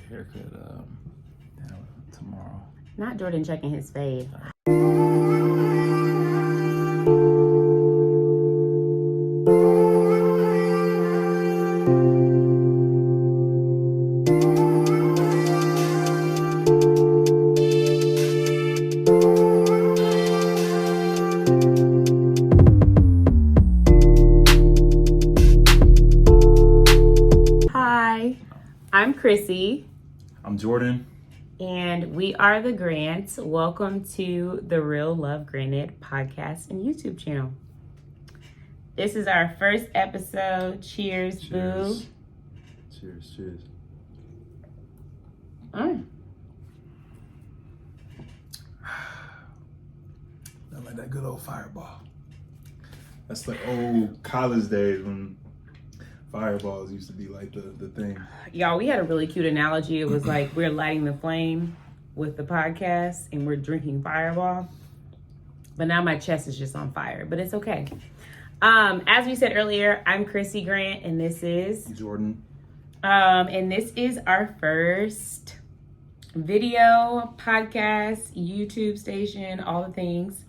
haircut tomorrow. Not Jordan checking his fade. Hi, I'm Chrissy. I'm Jordan. And we are the Grants. Welcome to the Real Love Granted podcast and YouTube channel. This is our first episode. Cheers, boo. Cheers. Mm. I like that good old Fireball. That's the old college days when Fireballs used to be like the thing. Y'all, we had a really cute analogy. It was like we're lighting the flame with the podcast and we're drinking Fireball. But now my chest is just on fire, but it's okay. As we said earlier, I'm Chrissy Grant and this is Jordan. And this is our first video, podcast, YouTube station, all the things.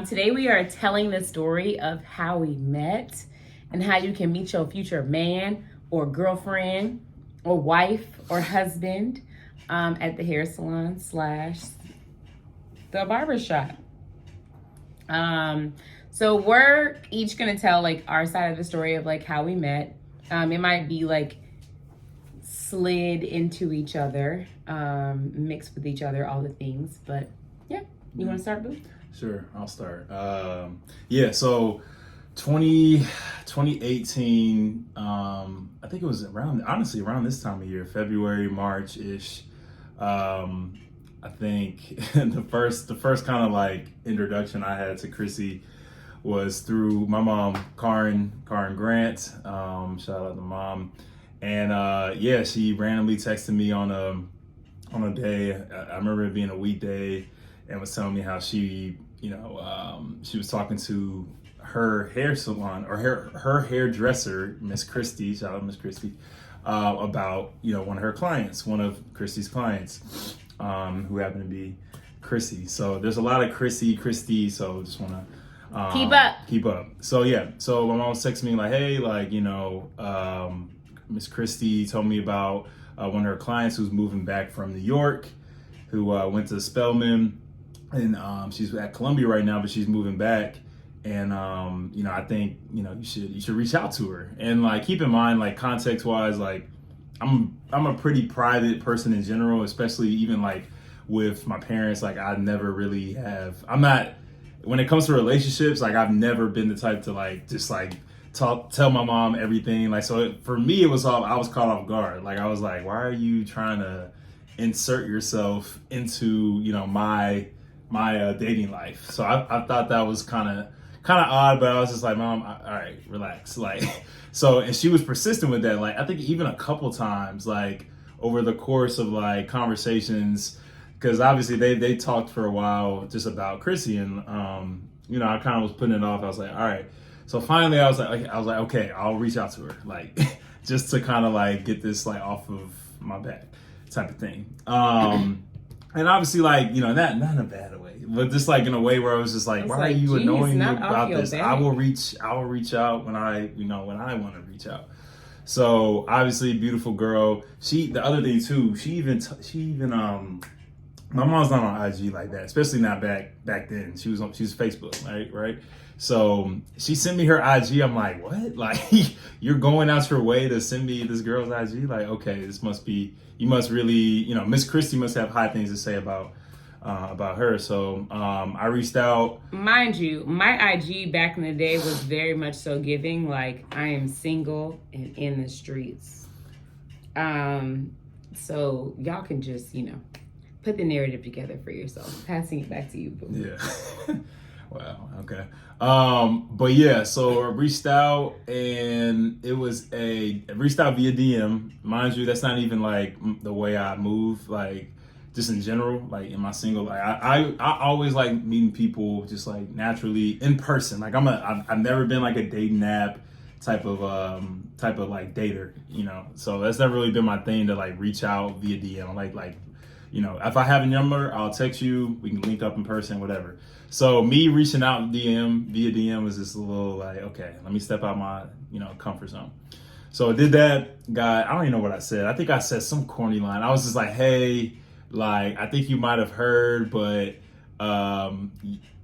Today we are telling the story of how we met and how you can meet your future man or girlfriend or wife or husband at the hair salon / the barbershop. So we're each gonna tell like our side of the story of like how we met. It might be like slid into each other, mixed with each other, all the things. But yeah, you want to start, Boo? Sure, I'll start. So 2018, I think it was around this time of year, February, March-ish. I think the first kind of like introduction I had to Chrissy was through my mom, Karen Grant. Shout out to mom. And she randomly texted me on a day. I remember it being a weekday, and was telling me how she was talking to her hair salon or her hairdresser, Miss Christie, shout out Miss Christie, about one of her clients, one of Christie's clients, who happened to be Chrissy. So there's a lot of Christy, so just want to keep up. So my mom was texting me like, hey, Miss Christie told me about one of her clients who's moving back from New York, who went to Spelman, and she's at Columbia right now, but she's moving back. And I think you should reach out to her. And like keep in mind, like context wise, like I'm a pretty private person in general, especially even like with my parents. Like I never really I'm not, when it comes to relationships, like I've never been the type to like just like tell my mom everything. Like so for me I was caught off guard. Like I was like, why are you trying to insert yourself into my dating life? So I thought that was kind of odd, but I was just like, Mom, all right, relax. Like, so, and she was persistent with that. Like, I think even a couple times, like over the course of like conversations, because obviously they talked for a while just about Chrissy, and I kind of was putting it off. I was like, all right. So finally, I was like, okay, I'll reach out to her, like, just to kind of like get this like off of my back, type of thing. And obviously, like, not in a bad way, but just like in a way where I was just like, why are you annoying me about this? I will reach out when I want to reach out. So obviously, beautiful girl. The other thing too, she even my mom's not on IG like that, especially not back then. She was Facebook, right? So she sent me her IG. I'm like, what? Like, you're going out your way to send me this girl's IG? Like, okay, this must be, you must really, Miss Christie must have high things to say about her. So I reached out. Mind you, my IG back in the day was very much so giving, like, I am single and in the streets. So y'all can just, put the narrative together for yourself. Passing it back to you, Boo. Yeah. Wow. Okay. But yeah, so I reached out, and I reached out via DM. Mind you, that's not even like the way I move, like just in general, like in my single, like I always like meeting people just like naturally in person. Like I've never been like a dating app type of like dater, you know. So that's never really been my thing to like reach out via DM. Like you know, if I have a number, I'll text you. We can link up in person, whatever. So me reaching out via DM was just a little like, okay, let me step out my, you know, comfort zone. So I did that. I don't even know what I said. I think I said some corny line. I was just like, hey, like, I think you might have heard, but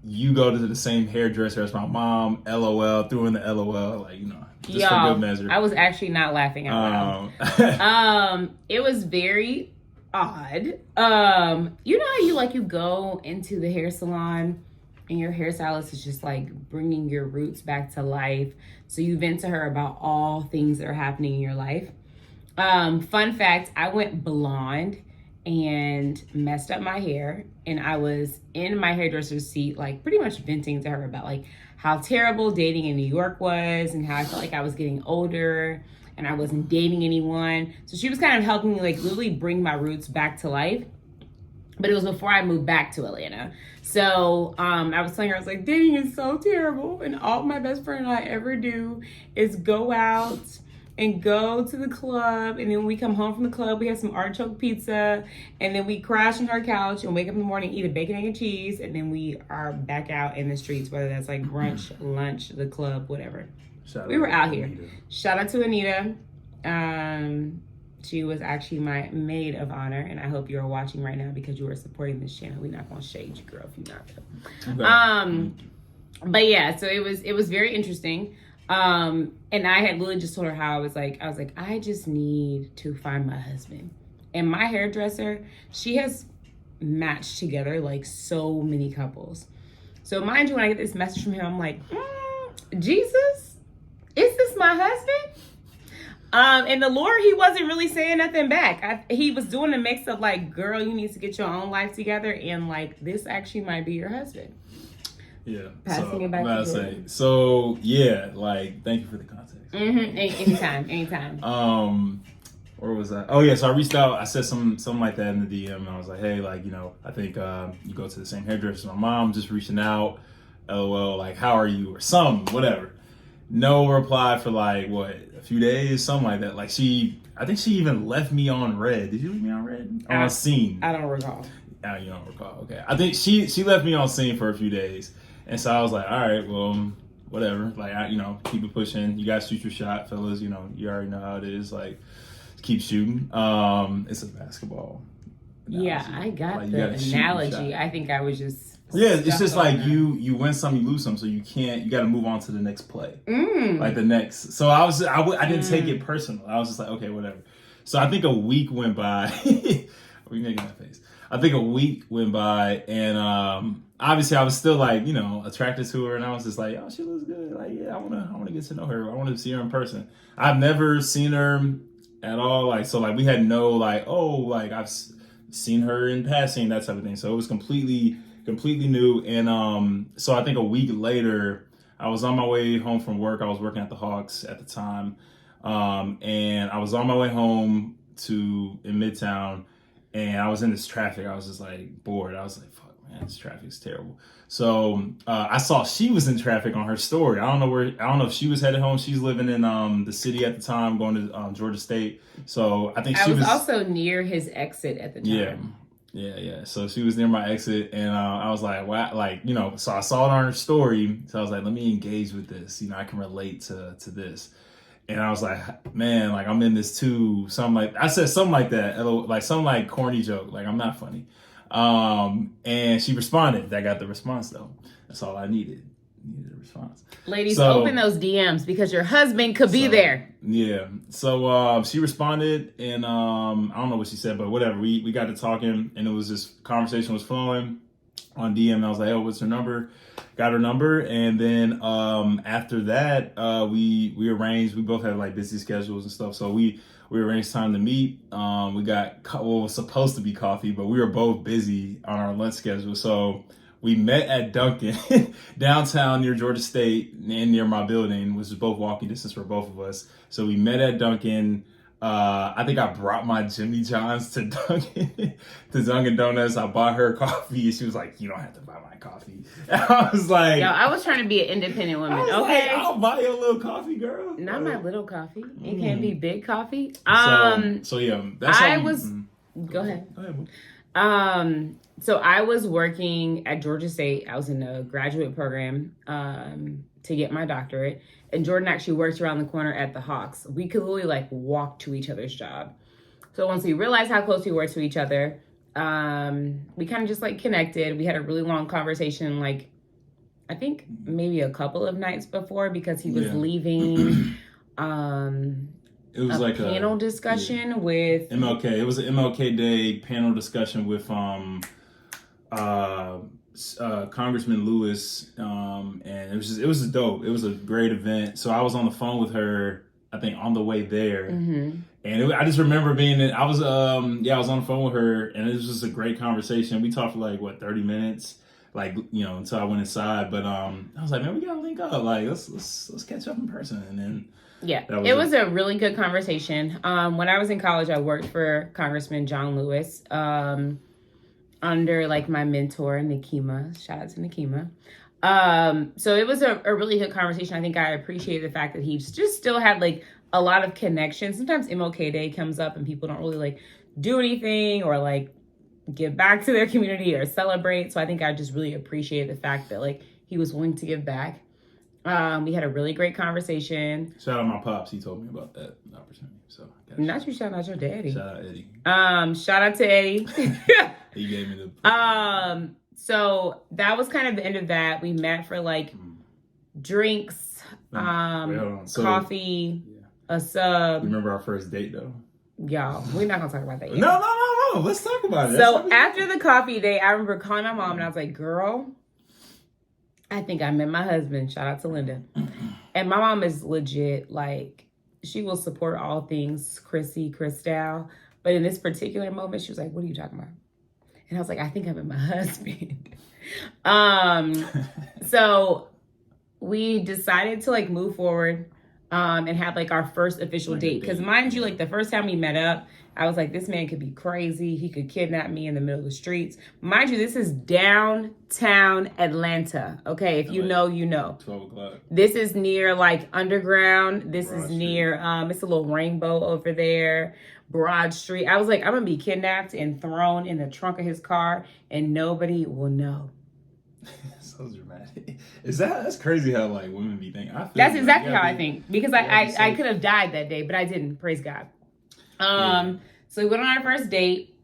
you go to the same hairdresser as my mom. LOL. Threw in the LOL, like, you know, just for good measure. I was actually not laughing out loud. It was very odd. You know how you go into the hair salon and your hairstylist is just like bringing your roots back to life. So you vent to her about all things that are happening in your life. Fun fact, I went blonde and messed up my hair, and I was in my hairdresser's seat, like pretty much venting to her about like how terrible dating in New York was and how I felt like I was getting older and I wasn't dating anyone. So she was kind of helping me like literally bring my roots back to life. But it was before I moved back to Atlanta. So I was telling her, I was like, dating is so terrible. And all my best friend and I ever do is go out and go to the club. And then when we come home from the club, we have some artichoke pizza. And then we crash on our couch and wake up in the morning, eat a bacon, egg, and cheese. And then we are back out in the streets, whether that's like brunch, lunch, the club, whatever. We were out here. Shout out to Anita. She was actually my maid of honor, and I hope you're watching right now because you are supporting this channel. We're not gonna shade you, girl, if you're not. Okay. But yeah, so it was very interesting. And I had literally just told her how I was like, I just need to find my husband. And my hairdresser, she has matched together like so many couples. So mind you, when I get this message from him, I'm like, Jesus, is this my husband? And the Lord, he wasn't really saying nothing back. He was doing a mix of like, girl, you need to get your own life together, and like, this actually might be your husband. Yeah. Passing it back to Jordan. So yeah, like, thank you for the context. Anytime. Where was that? Oh yeah, so I reached out. I said something like that in the DM, and I was like, hey, like, you know, I think you go to the same hairdresser as my mom. Just reaching out. LOL. Like, how are you? Or something, whatever. No reply for like what, a few days, something like that. Like I think she even left me on red. Did you leave me on red? On scene. I don't recall. Oh, you don't recall. Okay. I think she left me on scene for a few days, and so I was like, all right, well, whatever. Like, you know, keep it pushing. You guys shoot your shot, fellas. You know, you already know how it is. Like, keep shooting. It's a basketball analogy. Yeah, I got like, the analogy. I think I was just. Yeah, it's just like you win some, you lose some, so you got to move on to the next play, like the next. So I didn't take it personal. I was just like, okay, whatever. So I think a week went by. We making that face. I think a week went by, and obviously I was still like, you know, attracted to her, and I was just like, oh, she looks good. Like, yeah, I wanna get to know her. I want to see her in person. I've never seen her at all. Like, so like we had no like, oh, like I've seen her in passing, that type of thing. So it was completely new. And so I think a week later, I was on my way home from work. I was working at the Hawks at the time, and I was on my way home in Midtown, and I was in this traffic. I was just like bored. I was like, fuck, man, this traffic's terrible. So I saw she was in traffic on her story. I don't know if she was headed home. She's living in the city at the time, going to Georgia State. So I think she was also near his exit at the time. Yeah. So she was near my exit, and I was like, wow, like, you know, so I saw it on her story. So I was like, let me engage with this. You know, I can relate to this. And I was like, man, like, I'm in this too. I said something like that, like some like corny joke. Like, I'm not funny. And she responded. I got the response though. That's all I needed. Needed a response. Ladies, open those DMs because your husband could be there. Yeah. So she responded, and I don't know what she said, but whatever. We got to talking, and it was just conversation was flowing on DM. And I was like, oh, what's her number? Got her number, and then after that, we arranged. We both had like busy schedules and stuff, so we arranged time to meet. We got what was supposed to be coffee, but we were both busy on our lunch schedule, so we met at Dunkin' downtown near Georgia State and near my building, which is both walking distance for both of us. So we met at Dunkin'. I think I brought my Jimmy John's to Dunkin' Donuts. I bought her coffee, and she was like, "You don't have to buy my coffee." And I was like, Yo, I was trying to be an independent woman. I was Okay, like, I'll buy you a little coffee, girl. not my little coffee. It can't be big coffee. So yeah, that's I how was. Go ahead. Go ahead. So I was working at Georgia State. I was in a graduate program to get my doctorate. And Jordan actually worked around the corner at the Hawks. We could literally like walk to each other's job. So once we realized how close we were to each other, we kind of just like connected. We had a really long conversation, like I think maybe a couple of nights before, because he was leaving it was like panel discussion with MLK. It was an MLK Day panel discussion with Congressman Lewis, and it was dope. It was a great event. So I was on the phone with her, I think on the way there, and I just remember I was on the phone with her, and it was just a great conversation. We talked for like 30 minutes, like until I went inside. But I was like, man, we gotta link up. Like let's catch up in person, and then. Yeah, it was a really good conversation. When I was in college, I worked for Congressman John Lewis under like my mentor, Nikema. Shout out to Nikema. So it was a really good conversation. I think I appreciated the fact that he just still had like a lot of connections. Sometimes MLK Day comes up and people don't really like do anything or like give back to their community or celebrate. So I think I just really appreciated the fact that like he was willing to give back. We had a really great conversation. Shout out my pops. He told me about that opportunity. So not you shout out your daddy. Shout out Eddie. Shout out to Eddie. He gave me the. So that was kind of the end of that. We met for like drinks, coffee, a sub. Remember our first date though? Y'all, we're not gonna talk about that yet. No. Let's talk about it. So after the coffee date, I remember calling my mom and I was like, "Girl, I think I met my husband." Shout out to Linda. And my mom is legit, like, she will support all things Crystal. But in this particular moment, she was like, "What are you talking about?" And I was like, "I think I met my husband." So we decided to like move forward and have like our first official date. Because mind you, like the first time we met up, I was like, this man could be crazy. He could kidnap me in the middle of the streets. Mind you, this is downtown Atlanta. Okay, if you know, you know. 12 o'clock. This is near like Underground. This is near, it's a little rainbow over there. Broad Street. I was like, I'm going to be kidnapped and thrown in the trunk of his car and nobody will know. So dramatic. That's crazy how like women be thinking. That's exactly how I think. Because I could have died that day, but I didn't. Praise God. So we went on our first date.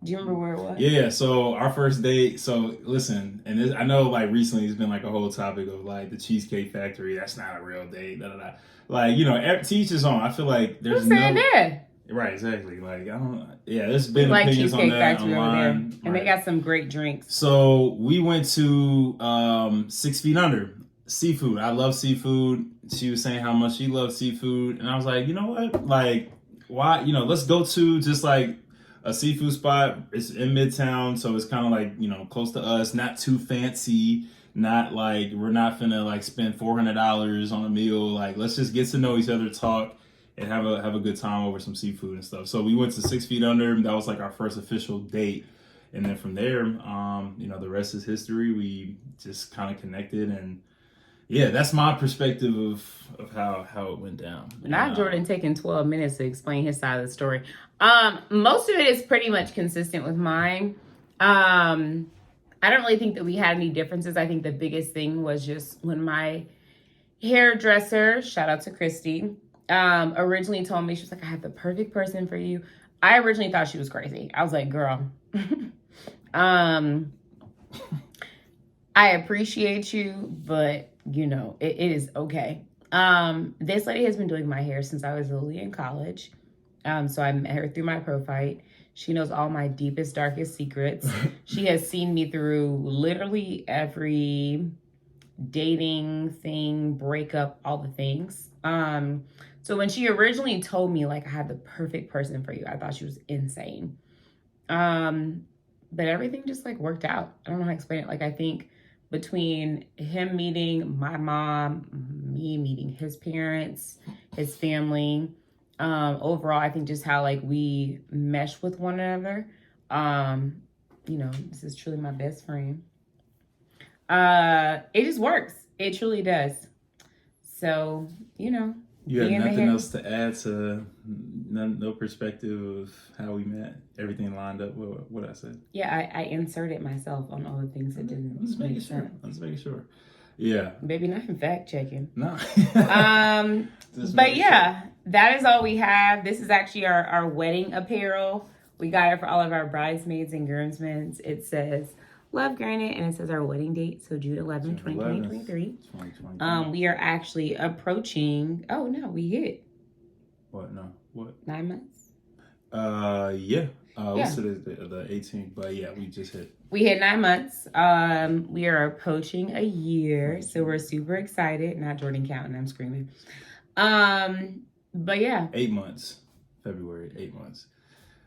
Do you remember where it was? Yeah, so our first date. So listen, and I know like recently it's been like a whole topic of like the Cheesecake Factory. That's not a real date. Like to each his own. I feel like there's right, exactly. Like there's been like opinions Cheesecake on that Factory online, over there, and they got some great drinks. So we went to 6 Feet Under seafood. I love seafood. She was saying how much she loves seafood, and I was like, you know what, like. Why, let's go to just like a seafood spot. It's in Midtown, so it's kind of like, close to us, not too fancy, not like we're not finna like spend $400 on a meal. Like, let's just get to know each other, talk, and have a good time over some seafood and stuff. So we went to 6 Feet Under. That was like our first official date. And then from there, the rest is history. We just kind of connected, and yeah, that's my perspective of how it went down. Not Jordan taking 12 minutes to explain his side of the story. Most of it is pretty much consistent with mine. I don't really think that we had any differences. I think the biggest thing was just when my hairdresser, shout out to Christy, originally told me, she was like, I have the perfect person for you. I originally thought she was crazy. I was like, girl, I appreciate you, but it is okay. This lady has been doing my hair since I was literally in college. So I met her through my profile. She knows all my deepest, darkest secrets. She has seen me through literally every dating thing, breakup, all the things. So when she originally told me like I had the perfect person for you, I thought she was insane. But everything just like worked out. I don't know how to explain it. Like I think between him meeting my mom, me meeting his parents, his family, Overall, I think just how like we mesh with one another. This is truly my best friend. It just works. It truly does. So, You have nothing else to add to no perspective of how we met? Everything lined up with what I said? Yeah, I inserted myself on all the things that didn't make sense. Let's make sure. Yeah. Maybe not in fact checking. No. But yeah, that is all we have. This is actually our wedding apparel. We got it for all of our bridesmaids and groomsmen. It says Love Granted, and it says our wedding date, so June 11, 2023. We are actually approaching. Oh no, we hit. What? No. What? 9 months. Yeah. What's the 18th? But yeah, we just hit. We hit 9 months. We are approaching a year, so we're super excited. Not Jordan counting, I'm screaming. But yeah. 8 months. February, 8 months.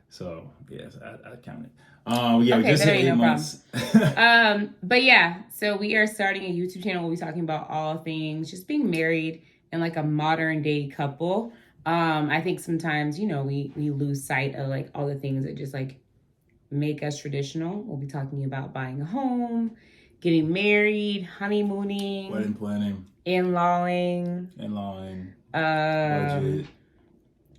So yes, I counted. We just hit 8 months. But yeah, so we are starting a YouTube channel. We'll be talking about all things just being married and like a modern day couple. I think sometimes, we lose sight of like all the things that just like make us traditional. We'll be talking about buying a home, getting married, honeymooning, wedding planning, in-lawing, budget,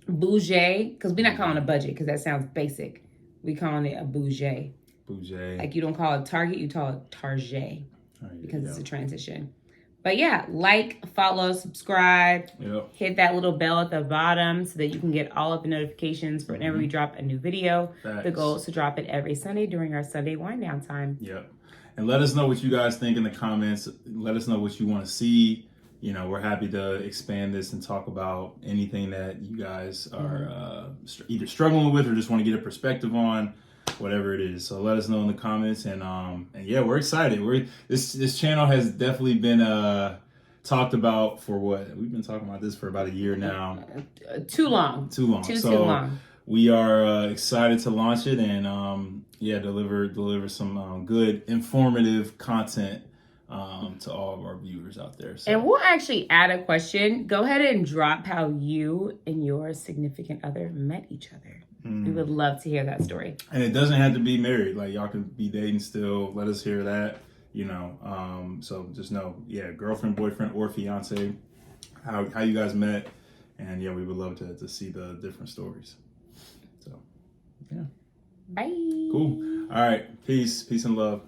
bougie, because we're not calling it a budget because that sounds basic. We calling it a bougie. Like you don't call it Target, you call it Target because it's a transition. But yeah, like, follow, subscribe, hit that little bell at the bottom so that you can get all of the notifications for whenever we drop a new video. Facts. The goal is to drop it every Sunday during our Sunday wind down time. Yep. And let us know what you guys think in the comments. Let us know what you want to see. We're happy to expand this and talk about anything that you guys are either struggling with or just want to get a perspective on, whatever it is. So let us know in the comments. And yeah, we're excited. This channel has definitely been talked about for what? We've been talking about this for about a year now. Too long. Too long. We are excited to launch it and deliver some good informative content to all of our viewers out there. So. And we'll actually add a question. Go ahead and drop how you and your significant other met each other. We would love to hear that story. And it doesn't have to be married. Like y'all can be dating still. Let us hear that. So just know, girlfriend, boyfriend, or fiance, how you guys met. And we would love to see the different stories. So, yeah. Bye. Cool. All right. Peace and love.